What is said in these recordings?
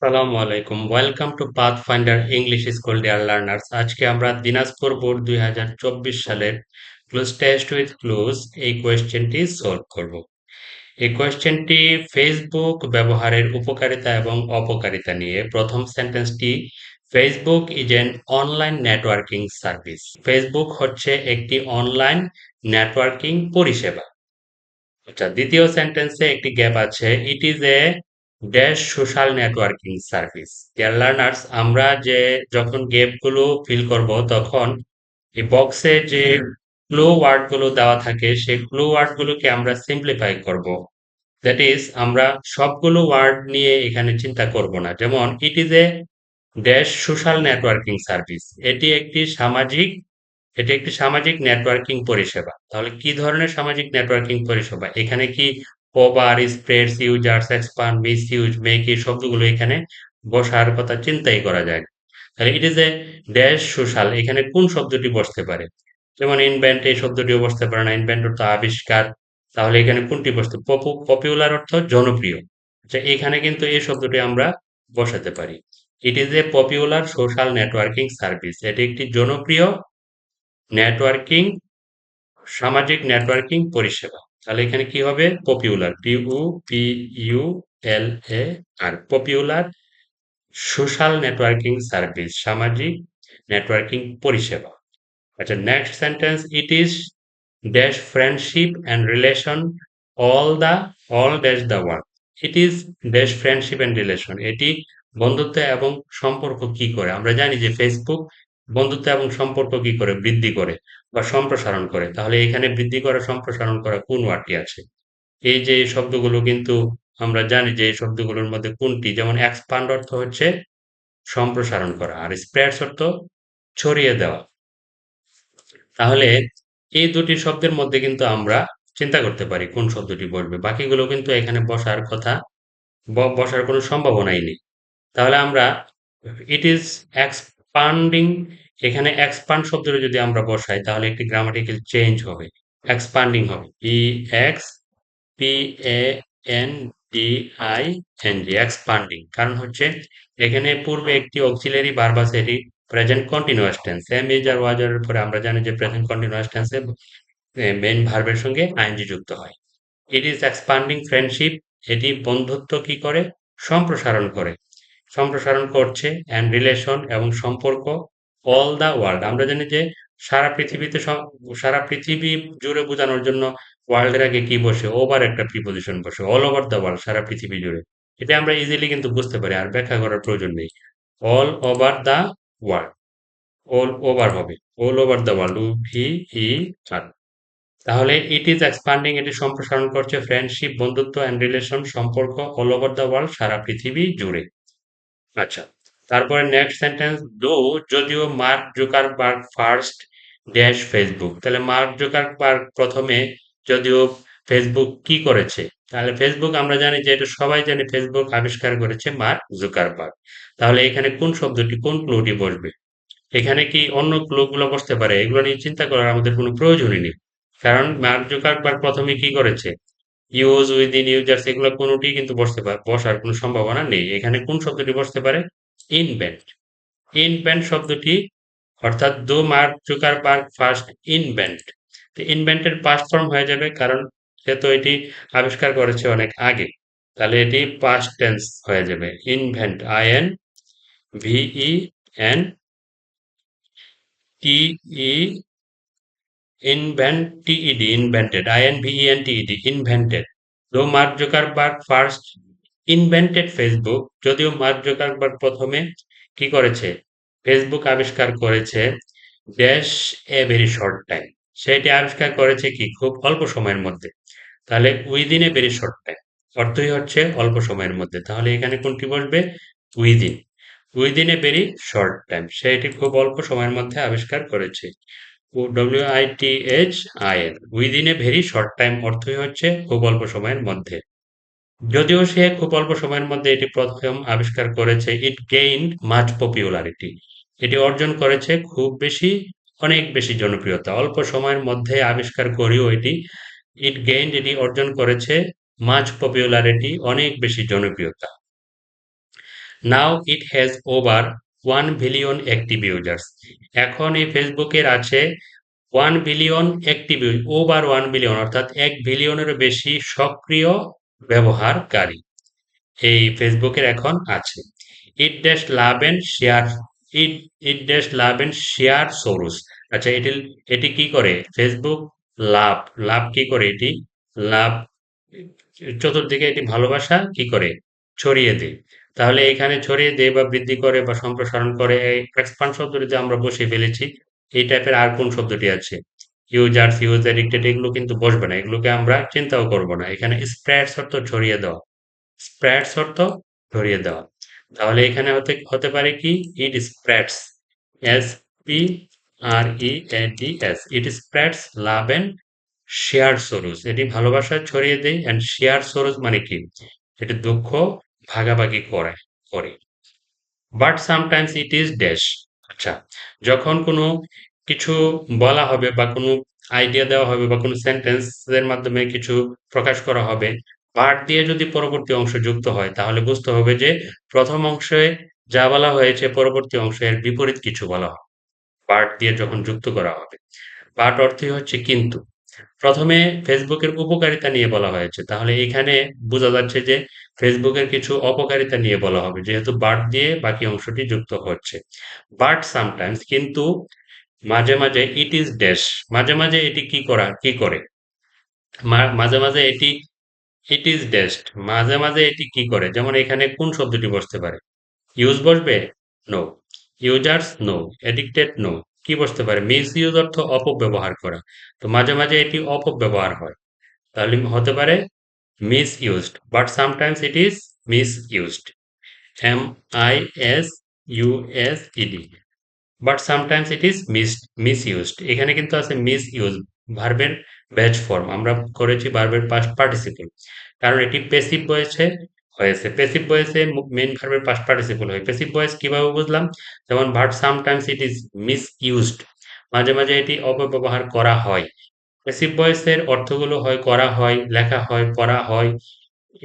আসসালামু আলাইকুম। Welcome to pathfinder English school dear learners. আজকে আমরা দিনাজপুর বোর্ড 2024 সালের ক্লুজ টেস্ট উইথ ক্লুজ এই কোয়েশ্চেনটি সলভ করব। এই কোয়েশ্চেনটি ফেসবুক ব্যবহারের উপকারিতা এবং অপকারিতা নিয়ে। প্রথম সেন্টেন্সটি, Facebook is an online networking service. Facebook হচ্ছে একটি অনলাইন নেটওয়ার্কিং পরিষেবা। আচ্ছা, দ্বিতীয় সেন্টেন্সে একটি গ্যাপ আছে। It is a dash social networking service. Dear learners, আমরা যখন গ্যাপগুলো ফিল করব তখন এই বক্সে যে ক্লু ওয়ার্ডগুলো দেওয়া থাকে সেই ক্লু ওয়ার্ডগুলোকে আমরা সিম্পলিফাই করব। দ্যাট ইজ, আমরা সবগুলো ওয়ার্ড নিয়ে এখানে চিন্তা করব না। যেমন it is a dash social networking service, এটি একটি সামাজিক নেটওয়ার্কিং পরিষেবা। তাহলে কি ধরনের সামাজিক নেটওয়ার্কিং পরিষেবা? এখানে কি over, spreads, users, expand, miss use, make এই শব্দগুলো এখানে বসার কথা চিন্তাই করা যায় না। তাহলে it is a dash social, এখানে কোন শব্দটি বসতে পারে? যেমন ইনভেন্ট এই শব্দটিও বসতে পারে না, ইনভেন্ট অর্থ আবিষ্কার। তাহলে এখানে কোনটি বসতে? পপুলার অর্থ জনপ্রিয়। আচ্ছা, এখানে কিন্তু এই শব্দটি আমরা বসাতে পারি। It is a popular social networking service, এটি একটি জনপ্রিয় নেটওয়ার্কিং সামাজিক নেটওয়ার্কিং পরিষেবা। তাহলে এখানে কি হবে? Popular, PUPULAR, popular social networking service, সামাজিক নেটওয়ার্কিং পরিষেবা। আচ্ছা, next sentence, it is dash friendship and relation all dash the world. It is dash friendship and relation, এটি বন্ধুত্ব এবং সম্পর্ক কি করে? আমরা জানি যে ফেসবুক বন্ধুত্ব এবং সম্পর্ক কি করে? বৃদ্ধি করে বা সম্প্রসারণ করে। তাহলে এখানে বৃদ্ধি করা, সম্প্রসারণ করা কোন ওয়ার্ডটি আছে? এই যে এই শব্দগুলো কিন্তু আমরা জানি যে এই শব্দগুলোর মধ্যে কোনটি, যেমন এক্সপান্ড অর্থ হচ্ছে সম্প্রসারণ করা, আর স্প্রেডস অর্থ ছড়িয়ে দেওয়া। তাহলে এই দুটি শব্দের মধ্যে কিন্তু আমরা চিন্তা করতে পারি কোন শব্দটি বসবে। বাকিগুলো কিন্তু এখানে বসার কথা, বসার কোনো সম্ভাবনাই নেই। তাহলে আমরা ইট ইজ এক্সপান্ডিং, এখানে এক্সপান্ড শব্দটা যদি আমরা বসাই তাহলে একটি গ্রামাটিক্যাল চেঞ্জ হবে, এক্সপান্ডিং হবে, EXPANDING, এক্সপান্ডিং। কারণ হচ্ছে এখানে পূর্বে একটি অক্সিলারি ভার্ব আছে, এটি present continuous tense. Am is are was এর পরে আমরা জানি যে প্রেজেন্ট কন্টিনিউয়াস টেন্সে মেইন ভার্বের সঙ্গে আইএনজি যুক্ত হয়। ইট ইজ এক্সপান্ডিং ফ্রেন্ডশিপ, এটি বন্ধুত্ব কি করে? সম্প্রসারণ করে, সম্প্রসারণ করছে। অ্যান্ড রিলেশন এবং সম্পর্ক, অল দা ওয়ার্ল্ড। আমরা জানি যে সারা পৃথিবীতে সারা পৃথিবী জুড়ে বোঝানোর জন্য ওয়ার্ল্ডের আগে কি বসে? ওভার একটা প্রিপোজিশন বসে, অল ওভার দা ওয়ার্ল্ড, সারা পৃথিবী জুড়ে। এটা আমরা ইজিলি কিন্তু বুঝতে পারি, আর ব্যাখ্যা করার প্রয়োজন নেই। All over the world, all over হবে, all over the world, UVER। তাহলে ইট ইজ এক্সপান্ডিং, এটি সম্প্রসারণ করছে ফ্রেন্ডশিপ বন্ধুত্ব অ্যান্ড রিলেশন সম্পর্ক অল ওভার দ্য ওয়ার্ল্ড, সারা পৃথিবী জুড়ে। আচ্ছা, তারপরে নেক্সট সেন্টেন্স, দো যদিও mark Zuckerberg first dash Facebook. তাহলে মার্ক জুকারবার্গ প্রথমে, যদিও ফেসবুক কি করেছে? তাহলে ফেসবুক আমরা জানি যে এটা সবাই জানে, ফেসবুক আবিষ্কার করেছে মার্ক জুকারবার্গ। তাহলে এখানে কোন শব্দটি, কোন ক্লুটি বসবে? এখানে কি অন্য ক্লুগুলো বসতে পারে? এগুলো নিয়ে চিন্তা করার আমাদের কোনো প্রয়োজনই নেই। কারণ মার্ক জুকারবার্গ প্রথমে কি করেছে? ইউজ, উইদিন, ইউজার্স, এগুলো কোনোটি কিন্তু বসার কোনো সম্ভাবনা নেই। এখানে কোন শব্দটি বসতে পারে? ইনভেন্ট। ইনভেন্ট শব্দটি, অর্থাৎ দো মার্ক জুকারবার্গ ফার্স্ট ইনভেন্ট, তো ইনভেন্টের পাস্ট ফর্ম হয়ে যাবে, কারণ সে তো এটি আবিষ্কার করেছে অনেক আগে। তাহলে এটি পাস্ট টেন্স হয়ে যাবে, ইনভেন্ট, INVENTED, ইনভেন্টেড, ইনভেন্টেড। দো mark Zuckerberg first invented Facebook, যদিও মার্ক জুকারবার্গ প্রথমে কি করেছে? ফেসবুক আবিষ্কার করেছে dash a very short time, সেটি আবিষ্কার করেছে কি? খুব অল্প সময়ের মধ্যে। তাহলে within a very short time অর্থই হচ্ছে অল্প সময়ের মধ্যে। তাহলে এখানে কোনটি বসবে? Within, within a very short time, সেটি খুব অল্প সময়ের মধ্যে আবিষ্কার করেছে। WITHIN, within a very short time অর্থই হচ্ছে খুব অল্প সময়ের মধ্যে। যদিও সে খুব অল্প সময়ের মধ্যে এটি প্রথম আবিষ্কার করেছে, ইট গেইনড মাচ পপুলারিটি, এটি অর্জন করেছে খুব বেশি, অনেক বেশি জনপ্রিয়তা। অল্প সময়ের মধ্যে আবিষ্কার করেও এটি অর্জন করেছে মাচ পপুলারিটি, অনেক বেশি জনপ্রিয়তা। Now it has over 1 billion active users. এখন এই ফেসবুকের আছে 1 বিলিয়ন অ্যাক্টিভ, ওভার 1 বিলিয়ন অর্থাৎ 1 বিলিয়নেরও বেশি সক্রিয় ব্যবহারকারী এই ফেসবুকের এখন আছে। Eat dash love and share, eat eat dash love and share source. আচ্ছা, এটি কি করে ফেসবুক? লাভ, লাভ কি করে এটি? লাভ, চতুর্দিকে এটি ভালোবাসা কি করে? ছড়িয়ে দেয়। তাহলে এখানে ছড়িয়ে দেয় বা বৃদ্ধি করে বা সম্প্রসারণ করে, এই এক্সপান্ড শব্দটি যে আমরা বসিয়ে ফেলেছি, এই টাইপের আর কোন শব্দটি আছে? ইউজার্স, ইউজ এডিক্টেড, এগুলো কিন্তু বসবে না, এগুলোকে আমরা চিন্তাও করব না। এখানে স্প্রেডস অর্থ ছড়িয়ে দেওয়া, স্প্রেডস অর্থ ছড়িয়ে দেওয়া। তাহলে এখানে হতে হতে পারে কি? It spreads, S P R E N D S, it spreads love and share sorrows, এটি ভালোবাসা ছড়িয়ে দেয়। এন্ড শেয়ার সোরস মানে কি? এটি দুঃখ ভাগাভাগি করে। But sometimes it is dash. আচ্ছা, যখন কোনো কিছু বলা হবে বা কোনো আইডিয়া দেওয়া হবে বা কোনো সেন্টেন্সের মাধ্যমে কিছু প্রকাশ করা হবে, বাট দিয়ে যদি পরবর্তী অংশ যুক্ত হয় তাহলে বুঝতে হবে যে প্রথম অংশে যা বলা হয়েছে পরবর্তী অংশে এর বিপরীত কিছু বলা হবে বাট দিয়ে যখন যুক্ত করা হবে। বাট অর্থই হচ্ছে কিন্তু। প্রথমে ফেসবুকের উপকারিতা নিয়ে বলা হয়েছে, তাহলে এখানে বোঝা যাচ্ছে যে ফেসবুকের কিছু অপকারিতা নিয়ে বলা হবে, যেহেতু বাট দিয়ে বাকি অংশটি যুক্ত হচ্ছে। বাট সামটাইমস কিন্তু, মাঝে মাঝে ইট ইজ ড্যাশ, মাঝে মাঝে এটি কি করে? মাঝে মাঝে এটি ইট ইজ ড্যাশড, মাঝে মাঝে এটি কি করে? যেমন এখানে কোন শব্দটি বসতে পারে? ইউজ বসবে? No. Users? No. Addicted? No. কি বসতে পারে? মিস ইউজ অর্থ অপব্যবহার করা। তো মাঝে মাঝে এটি অপব্যবহার হয়, তাহলে হতে পারে misused. But sometimes it is misused, M I S U S E D. But sometimes it is misused, এখানে কিন্তু আছে মিস ইউজ, ভার্বের ব্যাচ ফর্ম, আমরা করেছি ভার্বের পাস্ট পার্টিসিপল, কারণ এটি প্যাসিভ ভয়েসে হয়েছে। প্যাসিভ ভয়েসে মেইন ভার্বের পাস্ট পার্টিসিপল হয়। প্যাসিভ ভয়েস কিভাবে বুঝলাম? যেমন verb sometimes it is misused, মাঝে মাঝে এটি অপব্যবহার করা হয়। প্যাসিভ ভয়েসের অর্থগুলো হয় করা হয়, লেখা হয়, পড়া হয়,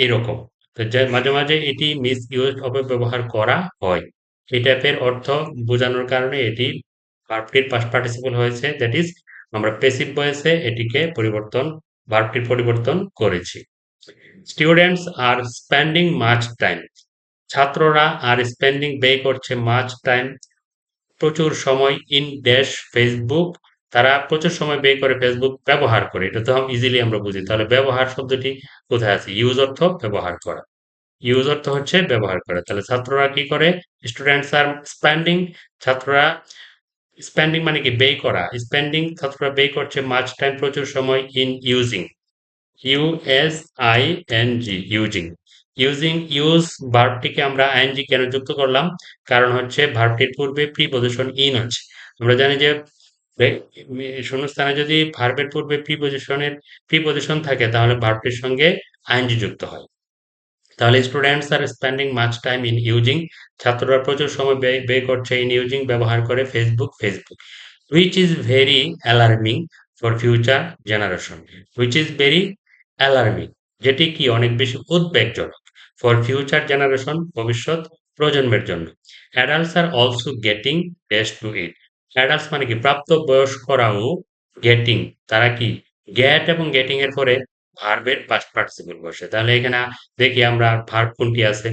এরকম। তো মাঝে মাঝে এটি মিস ইউজ, অপব্যবহার করা হয়, এই টাইপের অর্থ বোঝানোর কারণে এটি ভার্বটির পাস্ট পার্টিসিপল হয়েছে। দ্যাট ইজ আমরা প্যাসিভ ভয়েসে এটিকে ভার্বটির পরিবর্তন করেছি। Students are spending much time, ছাত্ররা আর স্পেন্ডিং ব্যয় করছে মাচ টাইম, প্রচুর সময়, ইন ড্যাশ ফেসবুক, তারা প্রচুর সময় ব্যয় করে ফেসবুক ব্যবহার করে। এটা তো ইজিলি আমরা বুঝি। তাহলে ব্যবহার শব্দটি কোথায় আছে? ইউজ অর্থ ব্যবহার করা, ইউজ অর্থ হচ্ছে ব্যবহার করা। তাহলে ছাত্ররা কি করে? স্টুডেন্টস আর স্পেন্ডিং, ছাত্ররা স্পেন্ডিং মানে কি? ব্যয় করা। স্পেন্ডিং, ছাত্ররা ব্যয় করছে মাচ টাইম, প্রচুর সময়, in using, U S I N G, using. Using, use ভার্বটিকে আমরা আইএনজি কেন যুক্ত করলাম? কারণ হচ্ছে ভার্বটির পূর্বে প্রিপজিশন ইন আছে। আমরা জানি যে শূন্যস্থানে যদি ভার্বের পূর্বে প্রিপজিশন থাকে তাহলে ভার্বটির সঙ্গে আইএনজি যুক্ত হয়। তাহলে students are spending much time in using, ছাত্ররা প্রচুর সময় ব্যয় করছে ইন ইউজিং, ব্যবহার করে Facebook, which is very alarming for future generation. Which is very alarming, যেটি কি অনেক বেশি উদ্বেগজনক, ফর ফিউচার জেনারেশন, ভবিষ্যৎ প্রজন্মের জন্য। Adults are also getting dash to it, adults মানে কি? প্রাপ্ত বয়স্করাও, গেটিং, তারা কি? গেট এবং গেটিং এর পরে ভার্বের পাস্ট পার্টিসিপল বসে। তাহলে এখানে দেখি আমরা ভার্ব কোনটি আছে?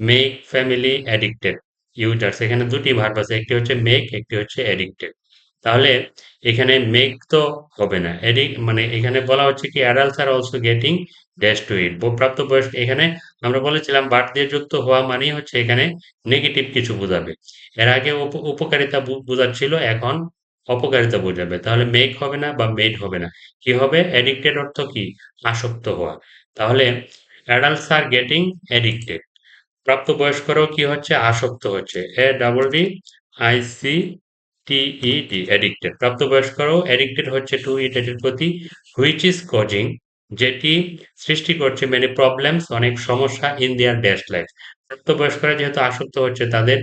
মেক ফ্যামিলি অ্যাডিক্টেড ইউজার্স, এখানে দুটি ভার্ব আছে, একটি হচ্ছে মেক, একটি হচ্ছে অ্যাডিক্টেড। তাহলে এখানে মেক তো হবে না, মানে এখানে বলা হচ্ছে কি adults are also getting dash to it, প্রাপ্তবয়স্ক। এখানে আমরা বলেছিলাম বাট দিয়ে যুক্ত হওয়া মানেই হচ্ছে এখানে নেগেটিভ কিছু বোঝাবে। এর আগে উপকারিতা বোঝাচ্ছিল, এখন অপকারিতা বোঝাবে। তাহলে মেক হবে না বা মেড হবে না, কি হবে? অ্যাডিক্টেড অর্থ কি? আসক্ত হওয়া। তাহলে অ্যাডাল্টস আর গেটিং অ্যাডিক্টেড, প্রাপ্তবয়স্করাও কি হচ্ছে? আসক্ত হচ্ছে। ADDICTED, অ্যাডিক্টেড, প্রাপ্তবয়স্করাও অ্যাডিক্টেড হচ্ছে টু ইট, এটির প্রতি। হুইচ ইজ কজিং, যেটি সৃষ্টি করছে মেনি প্রবলেমস, অনেক সমস্যা, ইন দেয়ার ড্যাশ লাইফ, প্রাপ্তবয়স্করা যেহেতু আসক্ত হচ্ছে তাদের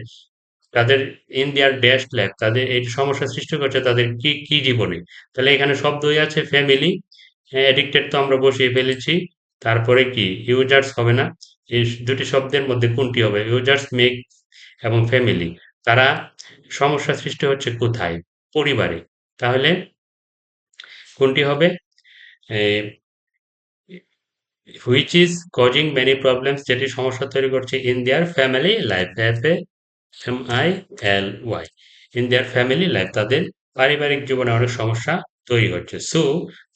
তাদের ইন দেয়ার ড্যাশ লাইফ, তাদের এই সমস্যা সৃষ্টি করছে তাদের কি কি জীবনে। তাহলে এখানে শব্দই আছে ফ্যামিলি, অ্যাডিক্টেড তো আমরা বসিয়ে ফেলেছি, তারপরে কি? ইউজার্স হবে না, এই দুটি শব্দের মধ্যে কোনটি হবে? ইউজার্স মেক এবং ফ্যামিলি। তারা সমস্যা সৃষ্টি হচ্ছে কোথায়? পরিবারে। তাহলে কোনটি হবে? A which is causing many problems যেটি সমস্যা তৈরি করছে in their family life. FAMILY in their family life তাদের পারিবারিক জীবনে অনেক সমস্যা তৈরি হচ্ছে। সো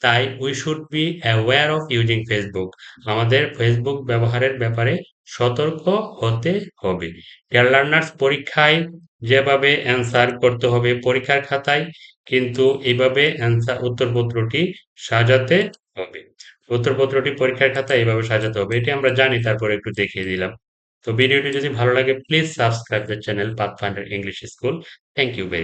তাই we should be aware of using Facebook. আমাদের ফেসবুক ব্যবহারের ব্যাপারে সতর্ক হতে হবে। ডিয়ার লার্নার্স পরীক্ষায় যেভাবে অ্যান্সার করতে হবে পরীক্ষার খাতায় কিন্তু এইভাবে অ্যান্সার উত্তরপত্রটি সাজাতে হবে। উত্তরপত্রটি পরীক্ষার খাতায় এইভাবে সাজাতে হবে। এটি আমরা জানি তারপরে একটু দেখিয়ে দিলাম। তো ভিডিওটি যদি ভালো লাগে please subscribe the channel Pathfinder English school. Thank you very